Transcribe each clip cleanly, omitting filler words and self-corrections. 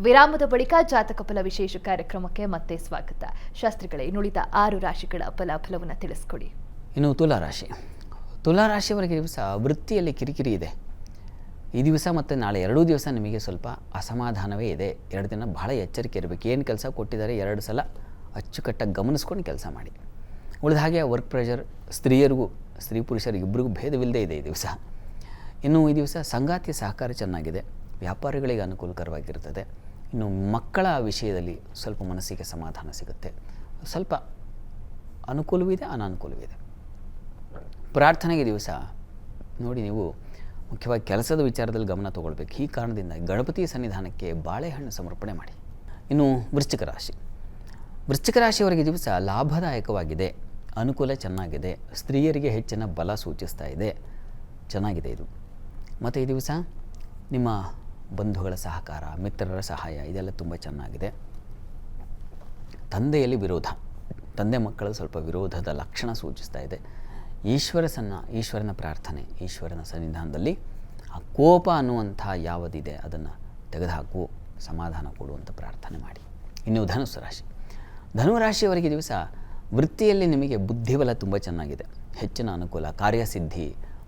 ವಿರಾಮದ ಬಳಿಕ ಜಾತಕ ಫಲ ವಿಶೇಷ ಕಾರ್ಯಕ್ರಮಕ್ಕೆ ಮತ್ತೆ ಸ್ವಾಗತ. ಶಾಸ್ತ್ರಿಗಳೇ, ಇನ್ನುಳಿದ 6 ರಾಶಿಗಳ ಫಲವನ್ನು ತಿಳಿಸ್ಕೊಡಿ. ಇನ್ನು ತುಲಾರಾಶಿಯವರಿಗೆ ದಿವಸ ವೃತ್ತಿಯಲ್ಲಿ ಕಿರಿಕಿರಿ ಇದೆ. ಈ ದಿವಸ ಮತ್ತು ನಾಳೆ 2 ದಿವಸ ನಿಮಗೆ ಸ್ವಲ್ಪ ಅಸಮಾಧಾನವೇ ಇದೆ. 2 ದಿನ ಬಹಳ ಎಚ್ಚರಿಕೆ ಇರಬೇಕು. ಏನು ಕೆಲಸ ಕೊಟ್ಟಿದ್ದಾರೆ 2 ಸಲ ಅಚ್ಚುಕಟ್ಟಾಗಿ ಗಮನಿಸ್ಕೊಂಡು ಕೆಲಸ ಮಾಡಿ. ಉಳಿದ ಹಾಗೆ ವರ್ಕ್ ಪ್ರೆಷರ್ ಸ್ತ್ರೀಯರಿಗೂ ಸ್ತ್ರೀ ಪುರುಷರಿಗೂ ಇಬ್ಬರಿಗೂ ಭೇದವಿಲ್ಲದೆ ಇದೆ ಈ ದಿವಸ. ಇನ್ನು ಈ ದಿವಸ ಸಂಗಾತಿಯ ಸಹಕಾರ ಚೆನ್ನಾಗಿದೆ, ವ್ಯಾಪಾರಿಗಳಿಗೆ ಅನುಕೂಲಕರವಾಗಿರ್ತದೆ. ಇನ್ನು ಮಕ್ಕಳ ವಿಷಯದಲ್ಲಿ ಸ್ವಲ್ಪ ಮನಸ್ಸಿಗೆ ಸಮಾಧಾನ ಸಿಗುತ್ತೆ. ಸ್ವಲ್ಪ ಅನುಕೂಲವೂ ಇದೆ, ಅನಾನುಕೂಲವೂ ಇದೆ. ಪ್ರಾರ್ಥನೆಗೆ ದಿವಸ ನೋಡಿ, ನೀವು ಮುಖ್ಯವಾಗಿ ಕೆಲಸದ ವಿಚಾರದಲ್ಲಿ ಗಮನ ತಗೊಳ್ಬೇಕು. ಈ ಕಾರಣದಿಂದ ಗಣಪತಿ ಸನ್ನಿಧಾನಕ್ಕೆ ಬಾಳೆಹಣ್ಣು ಸಮರ್ಪಣೆ ಮಾಡಿ. ಇನ್ನು ವೃಶ್ಚಿಕ ರಾಶಿಯವರಿಗೆ ದಿವಸ ಲಾಭದಾಯಕವಾಗಿದೆ, ಅನುಕೂಲ ಚೆನ್ನಾಗಿದೆ, ಸ್ತ್ರೀಯರಿಗೆ ಹೆಚ್ಚಿನ ಬಲ ಸೂಚಿಸ್ತಾ ಇದೆ, ಚೆನ್ನಾಗಿದೆ ಇದು. ಮತ್ತು ಈ ದಿವಸ ನಿಮ್ಮ ಬಂಧುಗಳ ಸಹಕಾರ, ಮಿತ್ರರ ಸಹಾಯ ಇದೆಲ್ಲ ತುಂಬ ಚೆನ್ನಾಗಿದೆ. ತಂದೆಯಲ್ಲಿ ವಿರೋಧ, ತಂದೆ ಮಕ್ಕಳು ಸ್ವಲ್ಪ ವಿರೋಧದ ಲಕ್ಷಣ ಸೂಚಿಸ್ತಾ ಇದೆ. ಈಶ್ವರನ ಪ್ರಾರ್ಥನೆ, ಈಶ್ವರನ ಸನ್ನಿಧಾನದಲ್ಲಿ ಆ ಕೋಪ ಅನ್ನುವಂಥ ಯಾವುದಿದೆ ಅದನ್ನು ತೆಗೆದುಹಾಕು, ಸಮಾಧಾನ ಕೊಡುವಂಥ ಪ್ರಾರ್ಥನೆ ಮಾಡಿ. ಇನ್ನು ಧನುರಾಶಿಯವರಿಗೆ ದಿವಸ ವೃತ್ತಿಯಲ್ಲಿ ನಿಮಗೆ ಬುದ್ಧಿಬಲ ತುಂಬ ಚೆನ್ನಾಗಿದೆ, ಹೆಚ್ಚಿನ ಅನುಕೂಲ, ಕಾರ್ಯಸಿದ್ಧಿ,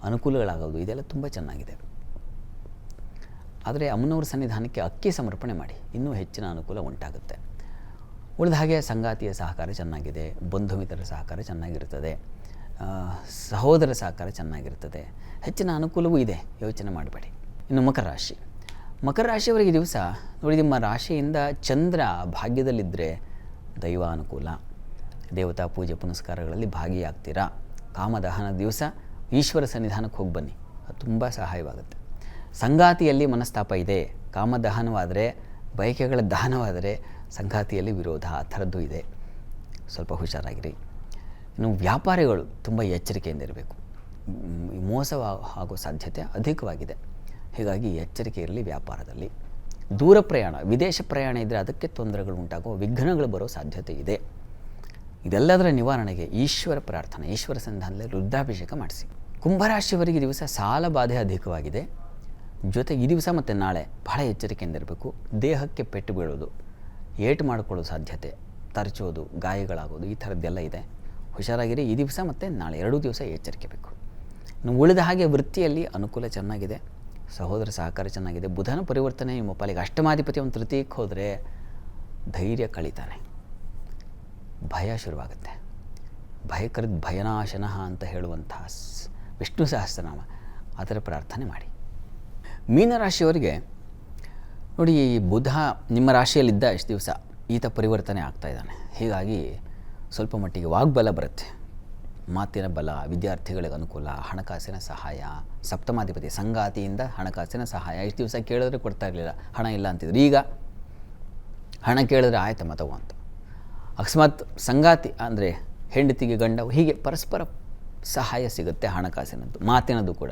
ಅನುಕೂಲಗಳಾಗೋದು ಇದೆಲ್ಲ ತುಂಬ ಚೆನ್ನಾಗಿದೆ. ಆದರೆ ಅಮ್ಮನವ್ರ ಸನ್ನಿಧಾನಕ್ಕೆ ಅಕ್ಕಿ ಸಮರ್ಪಣೆ ಮಾಡಿ, ಇನ್ನೂ ಹೆಚ್ಚಿನ ಅನುಕೂಲ ಉಂಟಾಗುತ್ತೆ. ಉಳಿದ ಹಾಗೆ ಸಂಗಾತಿಯ ಸಹಕಾರ ಚೆನ್ನಾಗಿದೆ, ಬಂಧು ಮಿತ್ರರ ಸಹಕಾರ ಚೆನ್ನಾಗಿರ್ತದೆ, ಸಹೋದರ ಸಹಕಾರ ಚೆನ್ನಾಗಿರ್ತದೆ, ಹೆಚ್ಚಿನ ಅನುಕೂಲವೂ ಇದೆ, ಯೋಚನೆ ಮಾಡಬೇಡಿ. ಇನ್ನು ಮಕರ ರಾಶಿಯವರಿಗೆ ದಿವಸ ನೋಡಿ, ನಿಮ್ಮ ರಾಶಿಯಿಂದ ಚಂದ್ರ ಭಾಗ್ಯದಲ್ಲಿದ್ದರೆ ದೈವಾನುಕೂಲ, ದೇವತಾ ಪೂಜೆ ಪುನಸ್ಕಾರಗಳಲ್ಲಿ ಭಾಗಿಯಾಗ್ತೀರಾ. ಕಾಮದಹನ ದಿವಸ ಈಶ್ವರ ಸನ್ನಿಧಾನಕ್ಕೆ ಹೋಗಿ ಬನ್ನಿ, ಅದು ತುಂಬ ಸಹಾಯವಾಗುತ್ತೆ. ಸಂಗಾತಿಯಲ್ಲಿ ಮನಸ್ತಾಪ ಇದೆ, ಕಾಮದಹನವಾದರೆ, ಬಯಕೆಗಳ ದಹನವಾದರೆ ಸಂಗಾತಿಯಲ್ಲಿ ವಿರೋಧ, ಆ ಥರದ್ದು ಇದೆ, ಸ್ವಲ್ಪ ಹುಷಾರಾಗಿರಿ. ಇನ್ನು ವ್ಯಾಪಾರಿಗಳು ತುಂಬ ಎಚ್ಚರಿಕೆಯಿಂದ ಇರಬೇಕು, ಮೋಸ ಆಗೋ ಸಾಧ್ಯತೆ ಅಧಿಕವಾಗಿದೆ. ಹೀಗಾಗಿ ಎಚ್ಚರಿಕೆ ಇರಲಿ ವ್ಯಾಪಾರದಲ್ಲಿ. ದೂರ ಪ್ರಯಾಣ, ವಿದೇಶ ಪ್ರಯಾಣ ಇದ್ದರೆ ಅದಕ್ಕೆ ತೊಂದರೆಗಳು ಉಂಟಾಗುವ, ವಿಘ್ನಗಳು ಬರೋ ಸಾಧ್ಯತೆ ಇದೆ. ಇದೆಲ್ಲದರ ನಿವಾರಣೆಗೆ ಈಶ್ವರ ಪ್ರಾರ್ಥನೆ, ಈಶ್ವರ ಸನ್ನಿಧಾನದಲ್ಲಿ ರುದ್ರಾಭಿಷೇಕ ಮಾಡಿಸಿ. ಕುಂಭರಾಶಿಯವರಿಗೆ ದಿವಸ ಸಾಲ ಬಾಧೆ ಅಧಿಕವಾಗಿದೆ. ಜೊತೆಗೆ ಈ ದಿವಸ ಮತ್ತು ನಾಳೆ ಬಹಳ ಎಚ್ಚರಿಕೆಯಿಂದ ಇರಬೇಕು. ದೇಹಕ್ಕೆ ಪೆಟ್ಟು ಬೀಳೋದು, ಏಟು ಮಾಡಿಕೊಳ್ಳೋ ಸಾಧ್ಯತೆ, ತರಚೋದು, ಗಾಯಗಳಾಗೋದು ಈ ಥರದ್ದೆಲ್ಲ ಇದೆ, ಹುಷಾರಾಗಿರಿ. ಈ ದಿವಸ ಮತ್ತು ನಾಳೆ 2 ದಿವಸ ಎಚ್ಚರಿಕೆ ಬೇಕು. ಇನ್ನು ಉಳಿದ ಹಾಗೆ ವೃತ್ತಿಯಲ್ಲಿ ಅನುಕೂಲ ಚೆನ್ನಾಗಿದೆ, ಸಹೋದರ ಸಹಕಾರ ಚೆನ್ನಾಗಿದೆ. ಬುಧನ ಪರಿವರ್ತನೆ ನಿಮ್ಮ ಪಾಲಿಗೆ ಅಷ್ಟಮಾಧಿಪತಿ ಒಂದು ತೃತೀಯಕ್ಕೆ ಹೋದರೆ ಧೈರ್ಯ ಕಳೀತಾನೆ, ಭಯ ಶುರುವಾಗುತ್ತೆ. ಭಯಕೃತ್ ಭಯನಾಶನಃ ಅಂತ ಹೇಳುವಂತಹ ವಿಷ್ಣು ಸಹಸ್ರನಾಮ, ಅದರ ಪ್ರಾರ್ಥನೆ ಮಾಡಿ. ಮೀನರಾಶಿಯವರಿಗೆ ನೋಡಿ, ಈ ಬುಧ ನಿಮ್ಮ ರಾಶಿಯಲ್ಲಿದ್ದ ಇಷ್ಟು ದಿವಸ ಈತ ಪರಿವರ್ತನೆ ಆಗ್ತಾ ಇದ್ದಾನೆ. ಹೀಗಾಗಿ ಸ್ವಲ್ಪ ಮಟ್ಟಿಗೆ ವಾಗ್ಬಲ ಬರುತ್ತೆ, ಮಾತಿನ ಬಲ, ವಿದ್ಯಾರ್ಥಿಗಳಿಗೆ ಅನುಕೂಲ, ಹಣಕಾಸಿನ ಸಹಾಯ. ಸಪ್ತಮಾಧಿಪತಿ ಸಂಗಾತಿಯಿಂದ ಹಣಕಾಸಿನ ಸಹಾಯ. ಇಷ್ಟು ದಿವಸ ಕೇಳಿದ್ರೆ ಕೊಡ್ತಾ ಇರಲಿಲ್ಲ, ಹಣ ಇಲ್ಲ ಅಂತಿದ್ರು, ಈಗ ಹಣ ಕೇಳಿದ್ರೆ ಆಯ್ತಮ್ಮ ತಗೋ ಅಂತ. ಅಕಸ್ಮಾತ್ ಸಂಗಾತಿ ಅಂದರೆ ಹೆಂಡತಿಗೆ ಗಂಡ, ಹೀಗೆ ಪರಸ್ಪರ ಸಹಾಯ ಸಿಗುತ್ತೆ. ಹಣಕಾಸಿನದ್ದು, ಮಾತಿನದ್ದು ಕೂಡ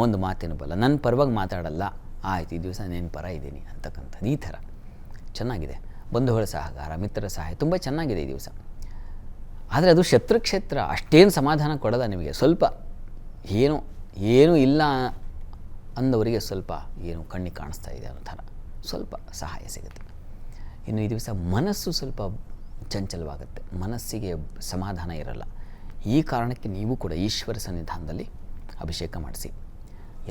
ಒಂದು ಮಾತಿನ ಬಲ, ನನ್ನ ಪರವಾಗಿ ಮಾತಾಡಲ್ಲ, ಆಯ್ತು ಈ ದಿವಸ ನೀನು ಪರ ಇದ್ದೀನಿ ಅಂತಕ್ಕಂಥದ್ದು, ಈ ಥರ ಚೆನ್ನಾಗಿದೆ. ಬಂಧುಗಳ ಸಹಕಾರ, ಮಿತ್ರರ ಸಹಾಯ ತುಂಬ ಚೆನ್ನಾಗಿದೆ ಈ ದಿವಸ. ಆದರೆ ಅದು ಶತ್ರುಕ್ಷೇತ್ರ, ಅಷ್ಟೇನು ಸಮಾಧಾನ ಕೊಡೋದ ನಿಮಗೆ. ಸ್ವಲ್ಪ ಏನೂ ಇಲ್ಲ ಅಂದವರಿಗೆ ಸ್ವಲ್ಪ ಏನು ಕಣ್ಣಿಗೆ ಕಾಣಿಸ್ತಾ ಇದೆ ಅನ್ನೋ ಥರ ಸ್ವಲ್ಪ ಸಹಾಯ ಸಿಗುತ್ತೆ. ಇನ್ನು ಈ ದಿವಸ ಮನಸ್ಸು ಸ್ವಲ್ಪ ಚಂಚಲವಾಗುತ್ತೆ, ಮನಸ್ಸಿಗೆ ಸಮಾಧಾನ ಇರಲ್ಲ. ಈ ಕಾರಣಕ್ಕೆ ನೀವು ಕೂಡ ಈಶ್ವರ ಸನ್ನಿಧಾನದಲ್ಲಿ ಅಭಿಷೇಕ ಮಾಡಿಸಿ.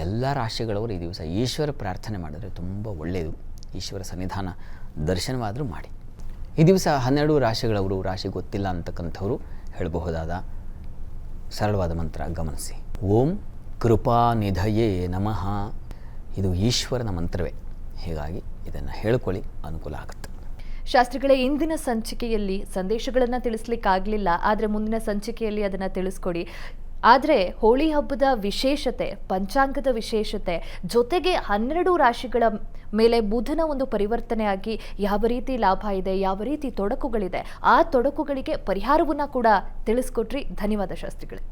ಎಲ್ಲ ರಾಶಿಗಳವರು ಈ ದಿವಸ ಈಶ್ವರ ಪ್ರಾರ್ಥನೆ ಮಾಡಿದ್ರೆ ತುಂಬ ಒಳ್ಳೆಯದು. ಈಶ್ವರ ಸನ್ನಿಧಾನ ದರ್ಶನವಾದರೂ ಮಾಡಿ. ಈ ದಿವಸ 12 ರಾಶಿಗಳವರು, ರಾಶಿ ಗೊತ್ತಿಲ್ಲ ಅಂತಕ್ಕಂಥವ್ರು ಹೇಳಬಹುದಾದ ಸರಳವಾದ ಮಂತ್ರ ಗಮನಿಸಿ. ಓಂ ಕೃಪಾನಿಧಯೇ ನಮಃ. ಇದು ಈಶ್ವರನ ಮಂತ್ರವೇ, ಹೀಗಾಗಿ ಇದನ್ನು ಹೇಳ್ಕೊಳ್ಳಿ, ಅನುಕೂಲ ಆಗುತ್ತೆ. ಶಾಸ್ತ್ರಿಗಳೇ, ಇಂದಿನ ಸಂಚಿಕೆಯಲ್ಲಿ ಸಂದೇಶಗಳನ್ನು ತಿಳಿಸ್ಲಿಕ್ಕಾಗಲಿಲ್ಲ, ಆದರೆ ಮುಂದಿನ ಸಂಚಿಕೆಯಲ್ಲಿ ಅದನ್ನು ತಿಳಿಸ್ಕೊಡಿ. ಆದರೆ ಹೋಳಿ ಹಬ್ಬದ ವಿಶೇಷತೆ, ಪಂಚಾಂಗದ ವಿಶೇಷತೆ ಜೊತೆಗೆ 12 ರಾಶಿಗಳ ಮೇಲೆ ಬುಧನ ಒಂದು ಪರಿವರ್ತನೆಯಾಗಿ ಯಾವ ರೀತಿ ಲಾಭ ಇದೆ, ಯಾವ ರೀತಿ ತೊಡಕುಗಳಿದೆ, ಆ ತೊಡಕುಗಳಿಗೆ ಪರಿಹಾರವನ್ನು ಕೂಡ ತಿಳಿಸ್ಕೊಟ್ರಿ. ಧನ್ಯವಾದ ಶಾಸ್ತ್ರಿಗಳೇ.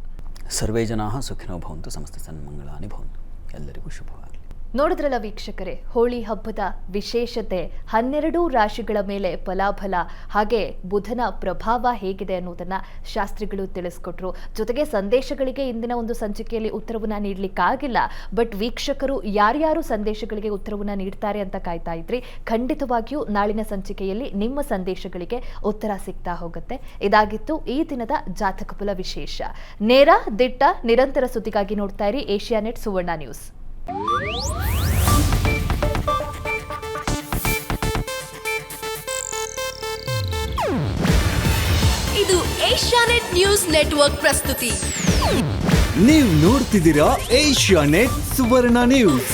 ಸರ್ವೇ ಜನಾಃ ಸುಖಿನೋ ಭವಂತು, ಸಮಸ್ತ ಸನ್ಮಂಗಳಾನಿ ಭವಂತು. ಎಲ್ಲರಿಗೂ ಶುಭವಾಗಲಿ. ನೋಡಿದ್ರಲ್ಲ ವೀಕ್ಷಕರೇ, ಹೋಳಿ ಹಬ್ಬದ ವಿಶೇಷತೆ, 12 ರಾಶಿಗಳ ಮೇಲೆ ಫಲಾಫಲ, ಹಾಗೆ ಬುಧನ ಪ್ರಭಾವ ಹೇಗಿದೆ ಅನ್ನೋದನ್ನ ಶಾಸ್ತ್ರಿಗಳು ತಿಳಿಸ್ಕೊಟ್ರು. ಜೊತೆಗೆ ಸಂದೇಶಗಳಿಗೆ ಇಂದಿನ ಒಂದು ಸಂಚಿಕೆಯಲ್ಲಿ ಉತ್ತರವನ್ನ ನೀಡಲಿಕ್ಕಾಗಿಲ್ಲ. ಬಟ್ ವೀಕ್ಷಕರು ಯಾರ್ಯಾರು ಸಂದೇಶಗಳಿಗೆ ಉತ್ತರವನ್ನ ನೀಡ್ತಾರೆ ಅಂತ ಕಾಯ್ತಾ ಇದ್ರಿ. ಖಂಡಿತವಾಗಿಯೂ ನಾಳಿನ ಸಂಚಿಕೆಯಲ್ಲಿ ನಿಮ್ಮ ಸಂದೇಶಗಳಿಗೆ ಉತ್ತರ ಸಿಗ್ತಾ ಹೋಗುತ್ತೆ. ಇದಾಗಿತ್ತು ಈ ದಿನದ ಜಾತಕ ಫಲ ವಿಶೇಷ. ನೇರ, ದಿಟ್ಟ, ನಿರಂತರ ಸುದ್ದಿಗಾಗಿ ನೋಡ್ತಾ ಇರಿ ಏಷ್ಯಾನೆಟ್ ಸುವರ್ಣ ನ್ಯೂಸ್. ಇದು ಏಷ್ಯಾನೆಟ್ ನ್ಯೂಸ್ ನೆಟ್ವರ್ಕ್ ಪ್ರಸ್ತುತಿ. ನೀವು ನೋಡ್ತಿದ್ದೀರಾ ಏಷ್ಯಾನೆಟ್ ಸುವರ್ಣ ನ್ಯೂಸ್.